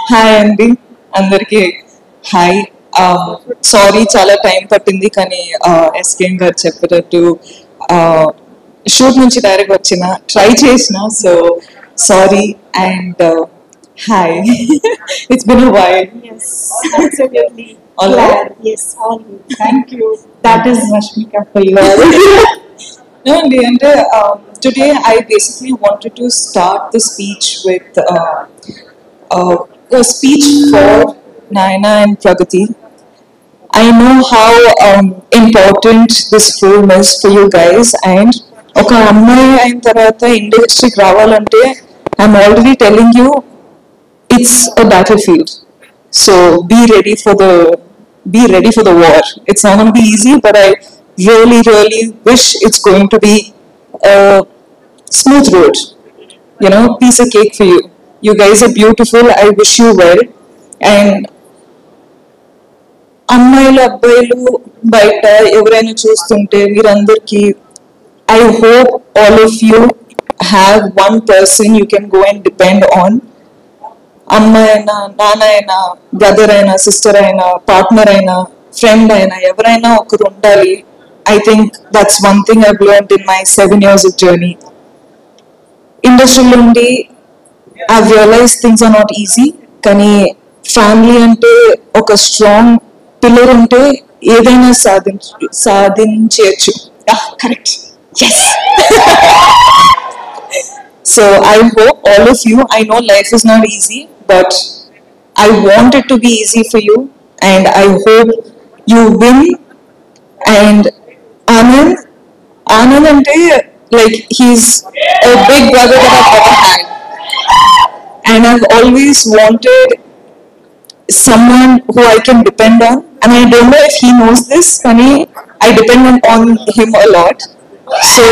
Hi అండి అందరికి hi. Sorry చాలా టైం పట్టింది కానీ ఎస్కేఎం గారు చెప్పినట్టు షూట్ నుంచి డైరెక్ట్ వచ్చిన ట్రై చేసిన so sorry and hi it's been while. Yes, absolutely. All Glad. right. Yes, all good. Thank you. That is Rashmika for you. No, Andy, and today I basically wanted to start the speech with a speech for Naina and Pragati. I know how important this film is for you guys, and ఒక అమ్మాయి అయిన తర్వాత ఇండస్ట్రీకి రావాలంటే I'm already telling you it's a battle field. So be ready for the war. It's not going to be easy, but I really wish it's going to be a smooth road. You know, piece of cake for you. You guys are beautiful. I wish you well. And అమ్మాయిలు అబ్బాయిలు బయట ఎవరైనా చూస్తుంటే మీరందరికీ I hope all of you have one person you can go and depend on. అమ్మాయి అయినా నాన్న అయినా బ్రదర్ అయినా సిస్టర్ అయినా పార్ట్నర్ అయినా ఫ్రెండ్ అయినా ఎవరైనా ఒకరు ఉండాలి. I think that's one thing I learned in my 7 years of journey. ఇండస్ట్రీలో ఉండి I realize things are not easy, కానీ ఫ్యామిలీ అంటే ఒక స్ట్రాంగ్ పిల్లర్ ఉంటే ఏదైనా సాధించవచ్చు. Correct, yes. So I hope all of you, I know life is not easy, but I want it to be easy for you, and I hope you win. And Anand ante like he's a big brother that I've ever had, and I've always wanted someone who I can depend on, and I don't know if he knows this, కానీ I depend on him a lot. So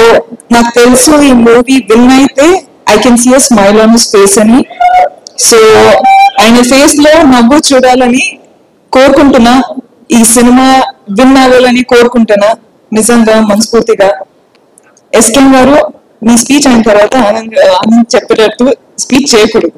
నాకు తెలుసు ఈ movie win అయితే I can see a smile on his face అని. So ఆయన face లో నవ్వు చూడాలని కోరుకుంటున్నా. ఈ సినిమా విన్ అవ్వాలని కోరుకుంటున్నా నిజంగా మనస్ఫూర్తిగా. ఎస్కేఎం గారు మీ స్పీచ్ అయిన తర్వాత ఆనంద్ చెప్పేటట్టు స్పీచ్ చేయకూడదు.